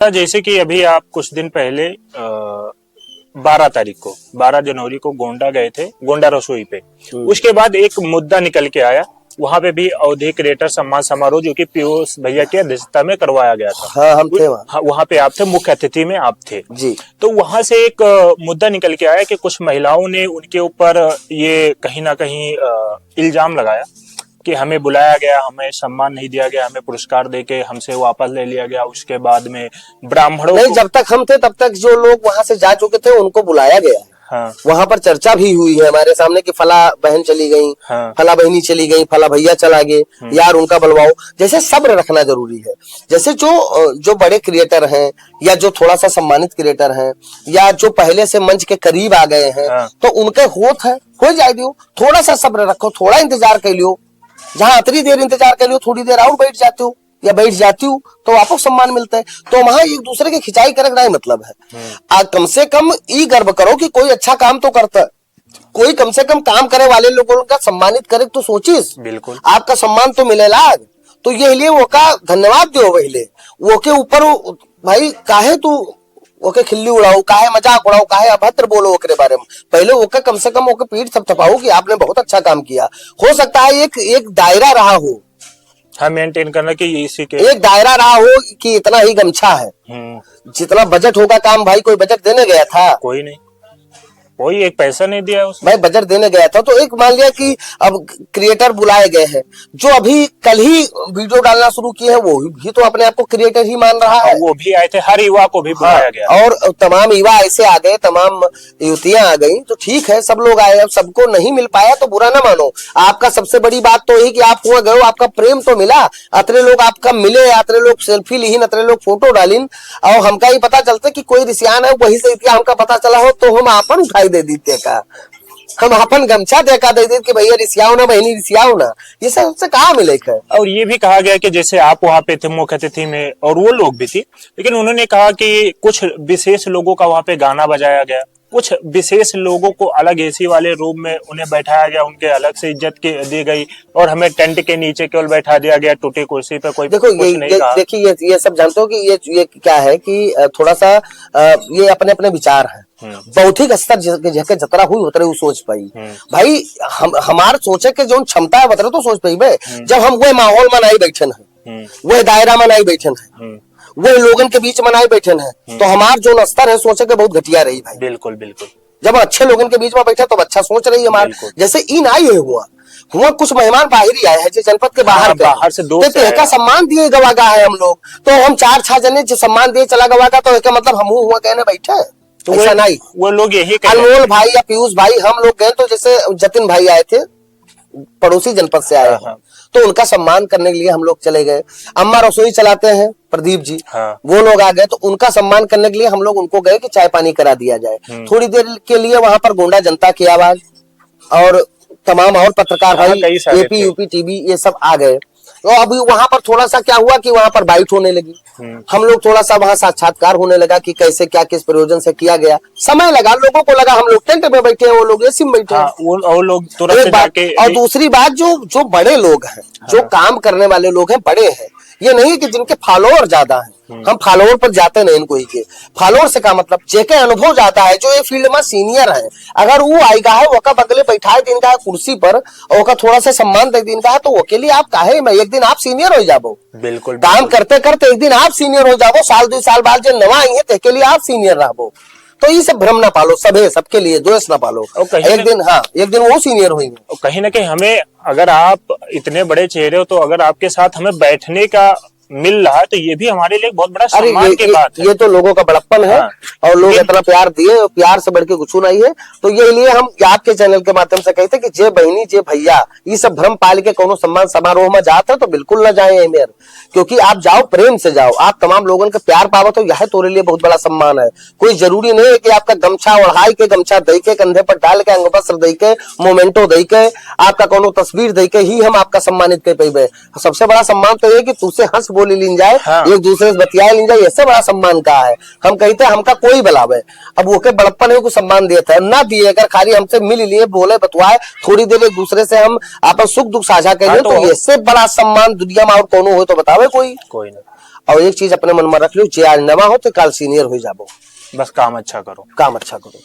जैसे कि अभी आप कुछ दिन पहले 12 तारीख को 12 जनवरी को गोंडा गए थे, गोंडा रसोई पे। उसके बाद एक मुद्दा निकल के आया, वहां पे भी अवधि क्रिएटर सम्मान समारोह जो कि पीयूष भैया की अध्यक्षता में करवाया गया था। हाँ, हम थे वहां पे आप थे, मुख्य अतिथि में आप थे जी। तो वहां से एक मुद्दा निकल के आया कि कुछ महिलाओं ने उनके ऊपर ये कहीं ना कहीं इल्जाम लगाया कि हमें बुलाया गया, हमें सम्मान नहीं दिया गया, हमें पुरस्कार देके हमसे वापस ले लिया गया। उसके बाद में ब्राह्मणों नहीं, जब तक हम थे तब तक जो लोग वहां से जा चुके थे उनको बुलाया गया। हाँ, वहां पर चर्चा भी हुई है हमारे सामने कि फला बहन चली गई, हाँ, फला बहनी चली गई, फला भैया चला गए, यार उनका बुलवाओ। जैसे सब्र रखना जरूरी है। जैसे जो बड़े क्रिएटर हैं या जो थोड़ा सा सम्मानित क्रिएटर हैं या जो पहले से मंच के करीब आ गए हैं, हाँ, तो उनके होत है, हो जाए दियो, थोड़ा सा सब्र रखो, थोड़ा इंतजार कर लियो। जहां इतनी देर इंतजार कर लियो, थोड़ी देर और बैठ जाते हो या बैठ जाती हूँ तो आपको सम्मान मिलता है। तो वहां एक दूसरे की खिंचाई करे का मतलब है। आज कम से कम ई गर्व करो कि कोई अच्छा काम तो करता है, कोई कम से कम काम करे वाले लोगों का सम्मानित करे तो सोचिस बिल्कुल आपका सम्मान तो मिलेगा। तो ये लिए वो का धन्यवाद दो पहले वो के ऊपर। भाई काहे तू ओके खिल्ली उड़ाओ, काहे मजाक उड़ाओ, काहे अभद्र बोलो ओकरे बारे में। पहले ओके कम से कम ओके पीठ थपथपाओ कि आपने बहुत अच्छा काम किया। हो सकता है एक दायरा रहा हो, हाँ, मेंटेन करना कि इसी के एक दायरा रहा हो कि इतना ही गमछा है, जितना बजट होगा काम। भाई कोई बजट देने गया था? कोई नहीं, कोई एक पैसा नहीं दिया उसने। भाई बजट देने गया था तो एक मान लिया कि अब क्रिएटर बुलाए गए हैं जो अभी कल ही वीडियो डालना शुरू किए हैं, वो भी तो अपने आप को क्रिएटर ही मान रहा है। वो भी आए थे, हर युवा को भी बुलाया गया और तमाम युवा ऐसे आ गए, तमाम युवतियां आ गई, तो ठीक है सब लोग आए। अब सबको नहीं मिल पाया तो बुरा ना मानो। आपका सबसे बड़ी बात तो यही कि आप हुआ गए, आपका प्रेम तो मिला। अतरे लोग आपका मिले, अतरे लोग सेल्फी लीन, अतरे लोग फोटो डालिन, और हमका ही पता चलता कि कोई रिसियान है, वही से हमका पता चला हो तो हम आपन उठाई दे दीते का, हम अपन गमछा देखा दे कि भैया रिसियाओ ना, बहनी रिसियाओ ना। ये सब हमसे कहाँ मिले है। और ये भी कहा गया कि जैसे आप वहां पे थे मुख्य अतिथि में और वो लोग भी थी, लेकिन उन्होंने कहा कि कुछ विशेष लोगों का वहां पे गाना बजाया गया, कुछ विशेष लोगों को अलग एसी वाले रूम में उन्हें बैठाया गया, उनके अलग से इज्जत दी गई, और हमें टेंट के नीचे केवल बैठा दिया गया, टूटी कुर्सी पे। कोई देखो कुछ नहीं कहा। देखिए ये सब जानते हो कि ये क्या है कि थोड़ा सा ये अपने अपने विचार है। बौद्धिक स्तर जके जतरा हुई उतरे वो सोच पाई। भाई हमार सोचे के जो क्षमता है उतरे तो सोच पाई बे। जब हम वो माहौल में नहीं बैठन है, वो दायरा में नहीं बैठन है, वो लोगन के बीच में नहीं बैठन है, तो हमार जो स्तर है सोचे के बहुत घटिया रही भाई। बिल्कुल बिल्कुल। जब अच्छे लोगन के बीच में बैठे तो अच्छा सोच रही है हमारे। जैसे इन आई है हुआ कुछ मेहमान बाहर ही आए हैं जो जनपद के बाहर से दोस्त का सम्मान दिए गवागा है हम लोग। तो हम 4-6 जने जो सम्मान दिए चला गवागा, तो इसका मतलब हम हुआ कहने बैठे तो ऐसा नहीं। वो लोग यही अनमोल भाई या पीयूष भाई हम लोग गए, तो जैसे जतिन भाई आए थे, पड़ोसी जनपद से आए हैं, तो उनका सम्मान करने के लिए हम लोग चले गए। अम्मा रसोई चलाते हैं प्रदीप जी, वो लोग आ गए, तो उनका सम्मान करने के लिए हम लोग उनको गए कि चाय पानी करा दिया जाए। थोड़ी देर के लिए वहां पर गोंडा जनता की आवाज और तमाम और पत्रकार भाई, एपी यूपी टीवी, ये सब आ गए। तो अभी वहां पर थोड़ा सा क्या हुआ कि वहां पर बाइट होने लगी। हम लोग थोड़ा सा वहां साक्षात्कार होने लगा कि कैसे क्या किस प्रयोजन से किया गया। समय लगा, लोगों को लगा हम लोग टेंट में बैठे हैं, वो लोग एसी में बैठे हैं। वो लोग तुरंत जाके। और दूसरी बात, जो बड़े लोग हैं, जो काम करने वाले लोग हैं, बड़े हैं, ये नहीं है कि जिनके फॉलोअर ज्यादा हैं। हम फॉलोअर पर जाते नहीं, कोई के फॉलोअर से का मतलब जेके अनुभव जाता है, जो ये फील्ड में सीनियर है। अगर वो आएगा है, वो का बगले बैठाए दिन का कुर्सी पर और का थोड़ा सा सम्मान दे दिन का है, तो वो के लिए आप काहे में एक दिन आप सीनियर हो जाबो। बिल्कुल, काम करते करते एक दिन आप सीनियर हो जाबो। साल 2 साल बाद जो नवा आई है तो लिए आप सीनियर रहो। तो ये सब भ्रम ना पालो, सबके लिए द्वेष ना पालो। एक दिन वो सीनियर हुई। कहीं ना कहीं हमें, अगर आप इतने बड़े चेहरे हो, तो अगर आपके साथ हमें बैठने का मिल रहा है तो ये भी हमारे लिए बहुत बड़ा सम्मान की बात है। ये तो लोगों का बड़प्पन है। और लोग इतना प्यार दिए, प्यार से बढ़ के कुछ नहीं है। तो ये लिए हम आपके चैनल के माध्यम से कहते कि जे बहनी जे भैया ये सब भ्रम पाल के कोनो सम्मान समारोह में जाते तो बिल्कुल न जाए मेयर, क्योंकि आप जाओ प्रेम से जाओ, आप तमाम लोगों का प्यार पावो, तो यह तोरे लिए बहुत बड़ा सम्मान है। कोई जरूरी नहीं है कि आपका गमछा ओढ़ाई के, गमछा दे के, कंधे पर डाल के, अंगपत्र दे के, मोमेंटो दे के, आपका कोनो तस्वीर दे के ही हम आपका सम्मानित कर पाए। सबसे बड़ा सम्मान तो ये कि तुझसे हंस बोली लीन जाए, एक दूसरे से बतियाए लीन जाए, ऐसे बड़ा सम्मान का है। हम कहते हैं हमका कोई बुलावे, अब वो के बड़प्पन है को सम्मान देता है ना दिए। अगर खाली हमसे मिल लिए, बोले बतवाए, थोड़ी देर एक दूसरे से हम आपन सुख दुख साझा करें, तो इससे बड़ा सम्मान दुनिया में और कोनो हो तो बतावे कोई नहीं। और एक चीज अपने मन में रख लो, जे आज नवा हो तो कल सीनियर हो जाबो। बस काम अच्छा करो। काम अच्छा करो।